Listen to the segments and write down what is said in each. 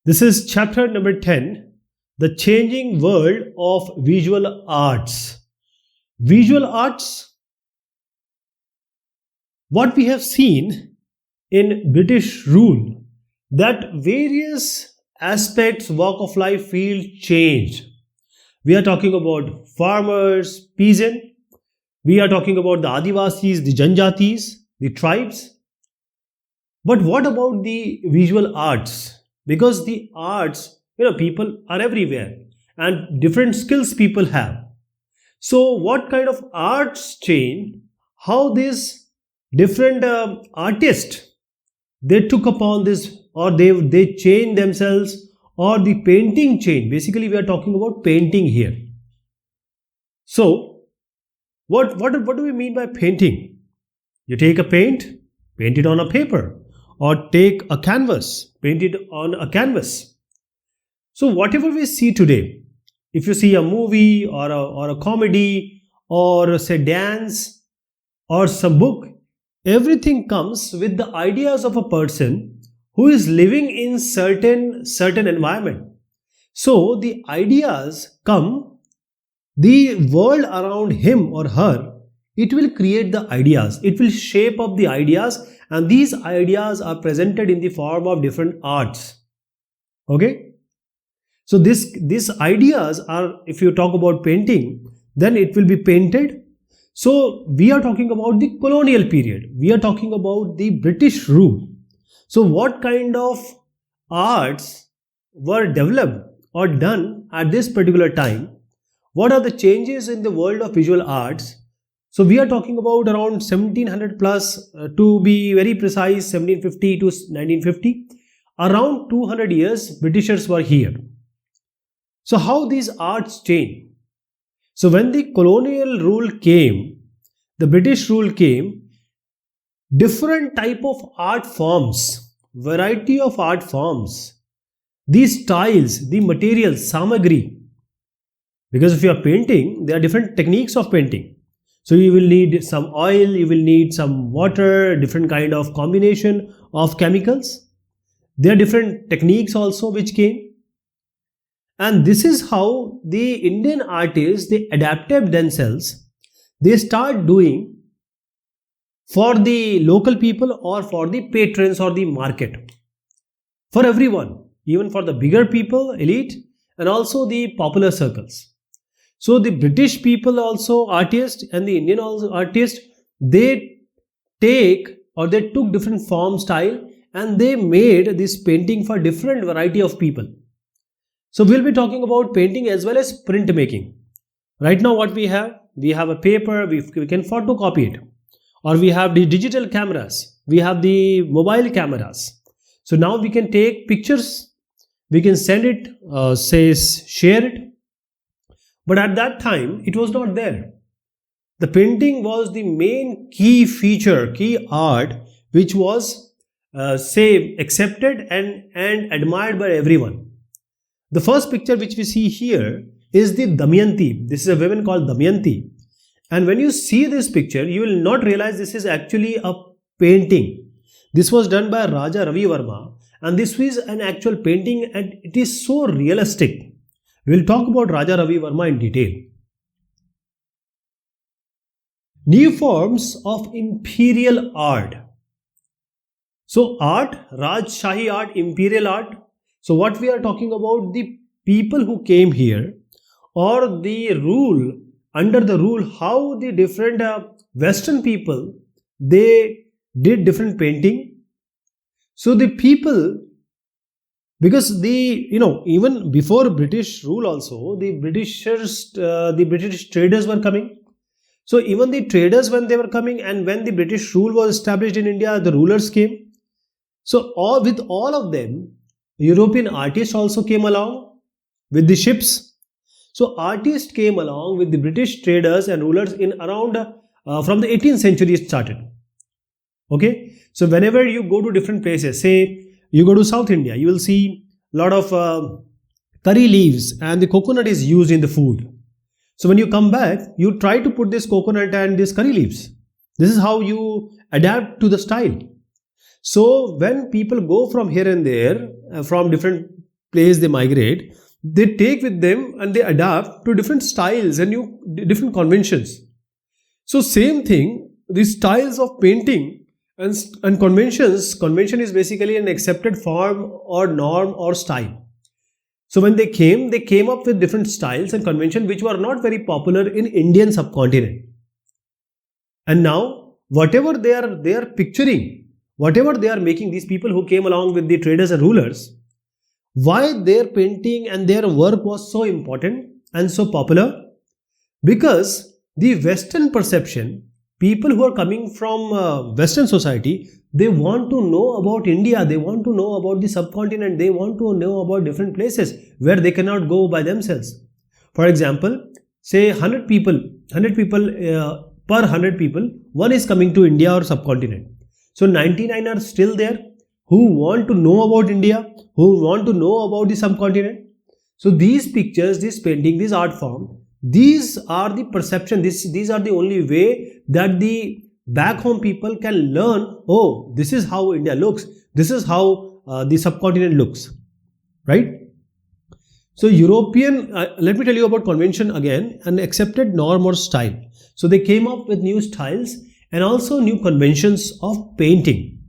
This is chapter number 10, The Changing World of Visual Arts. Visual arts, what we have seen in British rule, that various aspects, walk of life feel changed. We are talking about farmers, peasant, we are talking about the Adivasis, the Janjatis, the tribes. But what about the visual arts? Because the arts, people are everywhere and different skills people have. So, what kind of arts change? How these different artists they took upon this, or they changed themselves, or the painting change. Basically, we are talking about painting here. So, what do we mean by painting? You take a paint it on a paper, or take a canvas, paint it on a canvas. So, whatever we see today, if you see a movie or a comedy or say dance or some book, everything comes with the ideas of a person who is living in certain environment. So the ideas come, the world around him or her, it will create the ideas, it will shape up the ideas, and these ideas are presented in the form of different arts. Okay, so these ideas are, if you talk about painting, then it will be painted. So we are talking about the colonial period, we are talking about the British rule. So what kind of arts were developed or done at this particular time? What are the changes in the world of visual arts? So we are talking about around 1700 plus, to be very precise, 1750 to 1950. Around 200 years Britishers were here. So how these arts change? So when the colonial rule came, the British rule came, different type of art forms, variety of art forms, these styles, the materials, samagri. Because if you are painting, there are different techniques of painting. So you will need some oil, you will need some water, different kind of combination of chemicals. There are different techniques also which came. And this is how the Indian artists, they adapted themselves. They start doing for the local people or for the patrons or the market. For everyone, even for the bigger people, elite, and also the popular circles. So the British people also artists and the Indian also artists, they took different form style and they made this painting for different variety of people. So we'll be talking about painting as well as printmaking. Right now what we have a paper, we can photocopy it, or we have the digital cameras, we have the mobile cameras. So now we can take pictures, we can send it, share it. But at that time it was not there. The painting was the main key feature, key art, which was accepted and admired by everyone. The first picture which we see here is the Damayanti. This is a woman called Damayanti. And when you see this picture, you will not realize this is actually a painting. This was done by Raja Ravi Verma, and this is an actual painting, and it is so realistic. We will talk about Raja Ravi Verma in detail. New forms of imperial art. So art, Rajshahi art, imperial art. So what we are talking about, the people who came here, or the rule, under the rule, how the different Western people, they did different painting. So the people, because even before British rule also, the British traders were coming. So even the traders, when they were coming, and when the British rule was established in India, the rulers came. So with all of them, European artists also came along with the ships. So artists came along with the British traders and rulers in around from the 18th century it started. Okay, so whenever you go to different places, say you go to South India, you will see a lot of curry leaves, and the coconut is used in the food. So when you come back, you try to put this coconut and this curry leaves. This is how you adapt to the style. So when people go from here and there, from different place they migrate, they take with them and they adapt to different styles and different conventions. So same thing, the styles of painting and conventions. Convention is basically an accepted form or norm or style. So when they came up with different styles and convention which were not very popular in Indian subcontinent. And now whatever they are picturing, whatever they are making, these people who came along with the traders and rulers, why their painting and their work was so important and so popular? Because the Western perception, people who are coming from Western society, they want to know about India, they want to know about the subcontinent, they want to know about different places where they cannot go by themselves. For example, say 100 people, per 100 people, one is coming to India or subcontinent. So 99 are still there who want to know about India, who want to know about the subcontinent. So these pictures, this painting, this art form, these are the perception, these are the only way that the back home people can learn, oh, this is how India looks, this is how the subcontinent looks, right? So European, let me tell you about convention again, an accepted norm or style. So they came up with new styles and also new conventions of painting.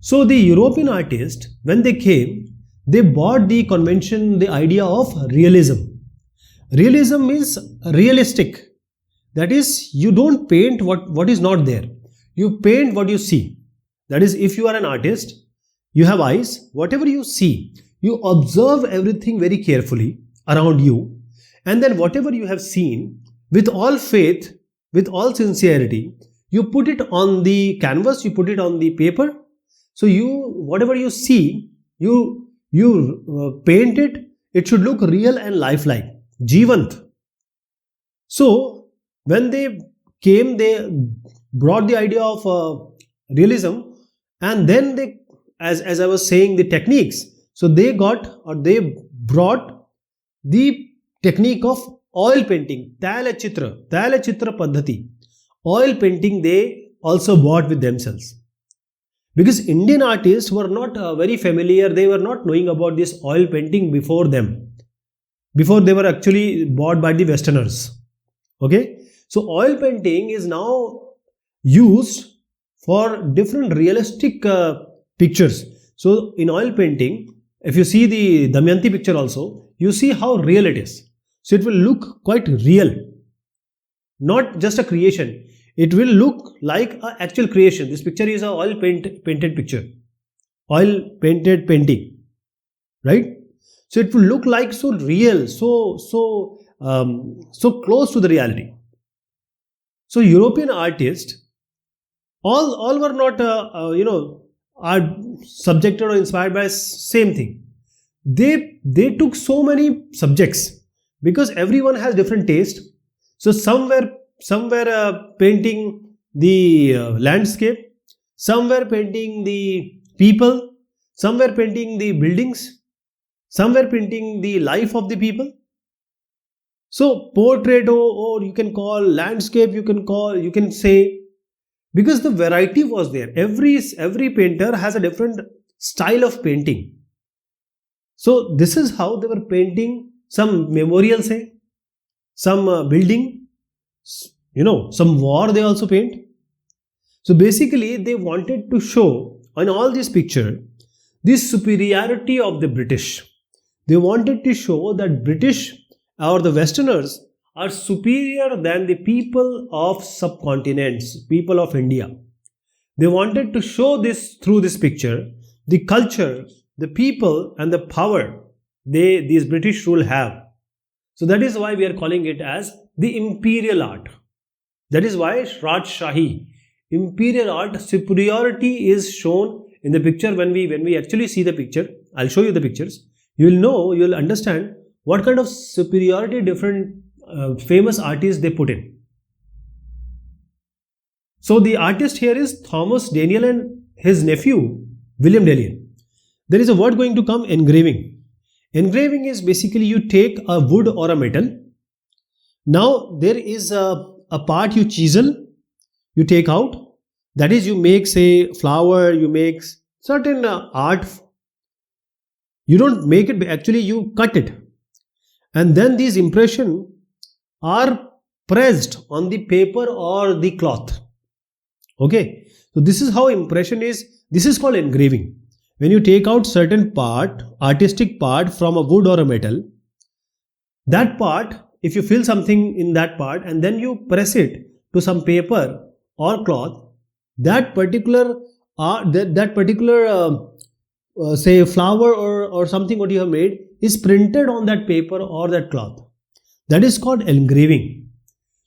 So the European artists, when they came, they bought the convention, the idea of realism. Realism means realistic. That is, you don't paint what is not there. You paint what you see. That is, if you are an artist, you have eyes, whatever you see, you observe everything very carefully around you, and then whatever you have seen, with all faith, with all sincerity, you put it on the canvas, you put it on the paper. So whatever you see, you paint it, it should look real and lifelike, Jivant. So when they came, they brought the idea of realism, and then they, as I was saying, the techniques. So they brought the technique of oil painting, Talachitra Paddhati. Oil painting they also bought with themselves. Because Indian artists were not very familiar, they were not knowing about this oil painting before them. Before they were actually bought by the Westerners. Okay? So oil painting is now used for different realistic pictures. So in oil painting, if you see the Damayanti picture also, you see how real it is. So it will look quite real. Not just a creation. It will look like an actual creation. This picture is an oil painted picture. Oil painted painting. Right? So it will look like so real, so close to the reality. So European artists, all were not, are subjected or inspired by same thing. They took so many subjects because everyone has different taste. So some were painting the landscape, some were painting the people, some were painting the buildings, some were painting the life of the people. So portrait, or you can call landscape, you can say, because the variety was there. Every painter has a different style of painting. So this is how they were painting some memorial, say, some building, some war they also paint. So basically they wanted to show on all this picture the superiority of the British. They wanted to show that British or the Westerners are superior than the people of subcontinents, people of India. They wanted to show this through this picture, the culture, the people and the power these British rule have. So that is why we are calling it as the imperial art. That is why Rajshahi, imperial art, superiority is shown in the picture. When we actually see the picture, I'll show you the pictures. You'll understand what kind of superiority different famous artists they put in. So the artist here is Thomas Daniel and his nephew William Delian. There is a word going to come, engraving. Engraving is basically you take a wood or a metal. Now there is a part you chisel, you take out. That is, you make, say, flower, you make certain art. You don't make it, actually you cut it, and then these impression are pressed on the paper or the cloth. Okay, so this is how impression is. This is called engraving. When you take out certain part, artistic part from a wood or a metal, that part, if you fill something in that part and then you press it to some paper or cloth, that particular say flower or something what you have made is printed on that paper or that cloth. That is called engraving.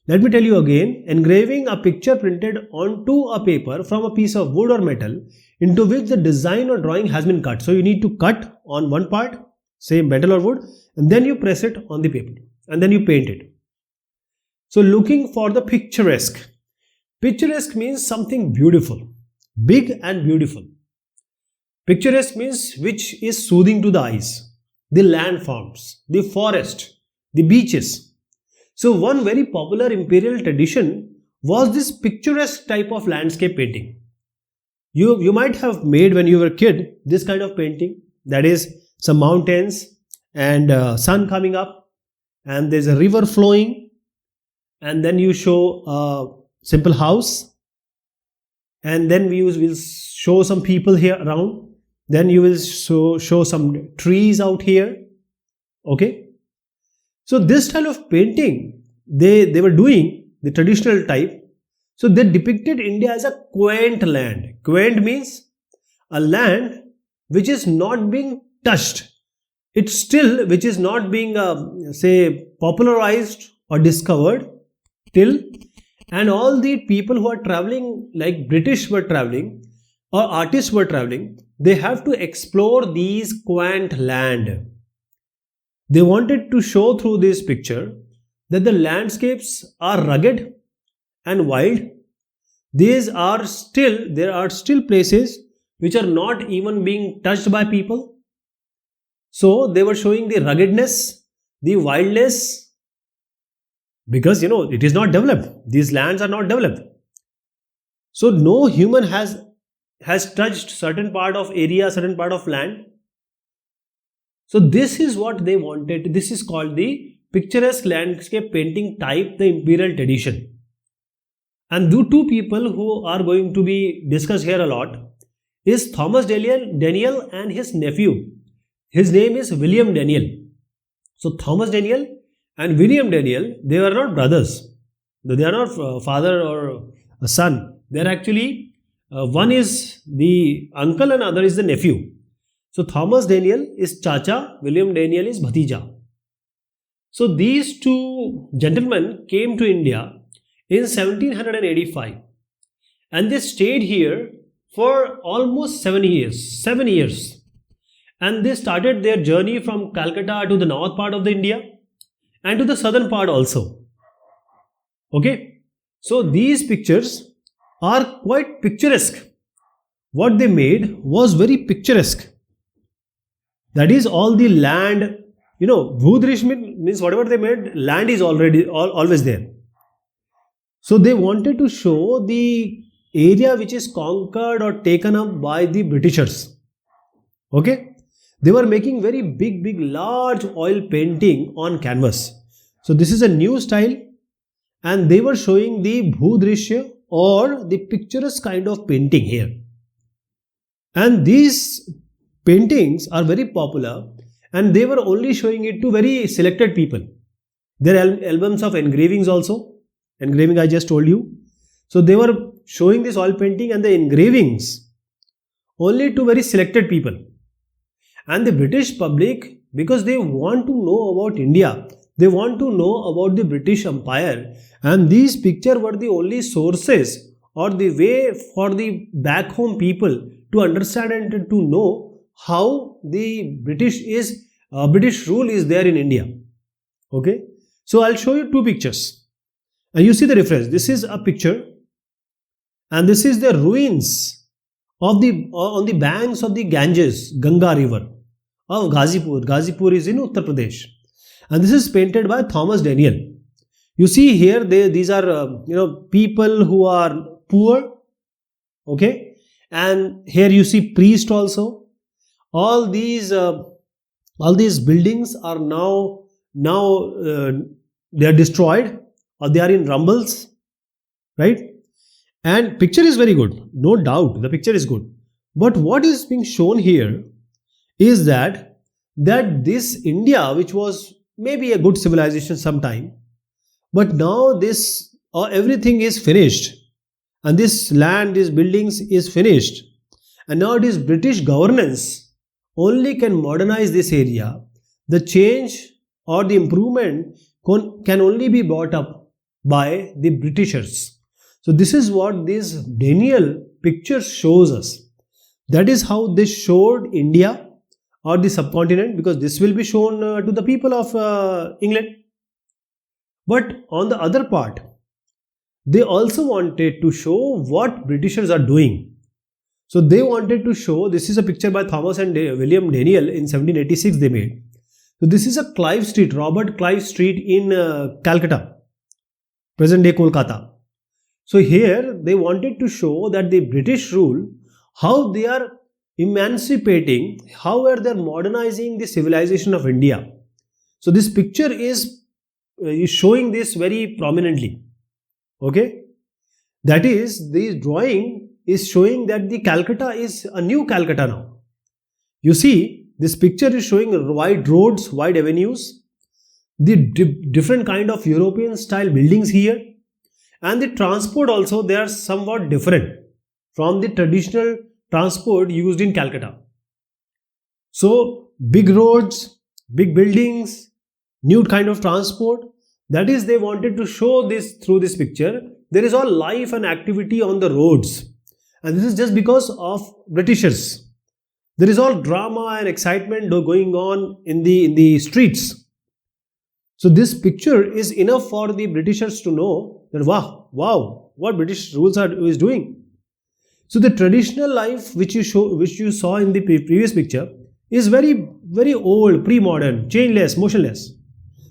Let me tell you again, engraving a picture printed onto a paper from a piece of wood or metal into which the design or drawing has been cut. So you need to cut on one part, say metal or wood, and then you press it on the paper and then you paint it. So looking for the picturesque. Picturesque means something beautiful, big and beautiful. Picturesque means which is soothing to the eyes. The landforms, the forest, the beaches. So one very popular imperial tradition was this picturesque type of landscape painting. You might have made when you were a kid this kind of painting, that is some mountains and sun coming up and there's a river flowing, and then you show a simple house, and then we will show some people here around, then you will show some trees out here. Okay, so this style of painting they were doing, the traditional type. So they depicted India as a quaint land. Quaint means a land which is not being touched. It's still which is not being say popularized or discovered till. And all the people who are traveling, like British were traveling or artists were traveling, they have to explore these quaint land. They wanted to show through this picture that the landscapes are rugged and wild. There are still places which are not even being touched by people. So they were showing the ruggedness, the wildness, because it is not developed. These lands are not developed. So no human has touched certain part of area, certain part of land. So this is what they wanted. This is called the picturesque landscape painting type, the imperial tradition. And the two people who are going to be discussed here a lot is Thomas Daniel and his nephew. His name is William Daniel. So Thomas Daniel and William Daniel, they were not brothers. They are not father or a son. They are actually, one is the uncle and other is the nephew. So Thomas Daniel is Chacha, William Daniel is Bhatija. So these two gentlemen came to India in 1785 and they stayed here for almost 7 years. And they started their journey from Calcutta to the north part of the India and to the southern part also. Okay, so these pictures are quite picturesque. What they made was very picturesque. That is all the land, Bhudrish means whatever they made, land is always there. So they wanted to show the area which is conquered or taken up by the Britishers. Okay, they were making very big, large oil painting on canvas. So this is a new style, and they were showing the Bhudrishya or the picturesque kind of painting here. And these paintings are very popular, and they were only showing it to very selected people. There are albums of engravings also. Engraving I just told you. So they were showing this oil painting and the engravings only to very selected people. And the British public, because they want to know about India, they want to know about the British Empire, and these pictures were the only sources or the way for the back home people to understand and to know how the British rule is there in India. Okay, so I'll show you two pictures. And you see the reference. This is a picture, and this is the ruins of on the banks of the Ganges, Ganga river of Ghazipur. Ghazipur is in Uttar Pradesh, and this is painted by Thomas Daniel. You see here, these are people who are poor. Okay, and here you see priest also. All these All these buildings are now they are destroyed, or they are in rumbles, right? And picture is very good, no doubt. The picture is good, but what is being shown here is that this India, which was maybe a good civilization sometime, but now this everything is finished, and this land, these buildings is finished, and now it is British governance only can modernize this area. The change or the improvement can only be brought up by the Britishers. So this is what this Daniel picture shows us. That is how they showed India or the subcontinent, because this will be shown to the people of England. But on the other part, they also wanted to show what Britishers are doing. So they wanted to show, this is a picture by Thomas and William Daniel in 1786 they made. So this is a Clive Street, Robert Clive Street in Calcutta, present day Kolkata. So here they wanted to show that the British rule, how they are emancipating, how are they modernizing the civilization of India. So this picture is showing this very prominently. Okay, that is, the drawing is showing that the Calcutta is a new Calcutta now. You see, this picture is showing wide roads, wide avenues, the different kind of European style buildings here, and the transport also, they are somewhat different from the traditional transport used in Calcutta. So big roads, big buildings, new kind of transport. That is, they wanted to show this through this picture. There is all life and activity on the roads, and this is just because of Britishers. There is all drama and excitement going on in the streets. So this picture is enough for the Britishers to know that wow, what British rules is doing. So the traditional life which you saw in the previous picture is very, very old, pre-modern, changeless, motionless.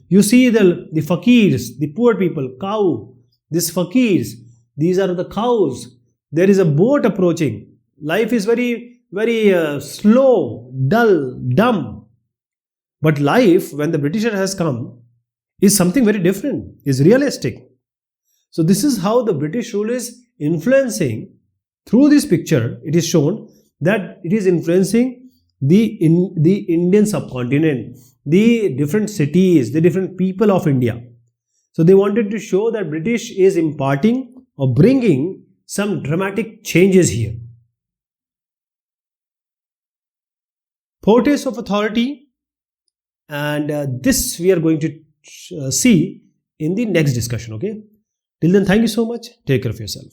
You see the fakirs, the poor people, cow, these fakirs, these are the cows. There is a boat approaching. Life is very, very slow, dull, dumb. But life, when the Britisher has come, is something very different, is realistic. So this is how the British rule is influencing. Through this picture, it is shown that it is influencing the Indian subcontinent, the different cities, the different people of India. So they wanted to show that British is imparting or bringing some dramatic changes here. Fortress of authority, and this we are going to see in the next discussion. Okay, till then, thank you so much. Take care of yourself.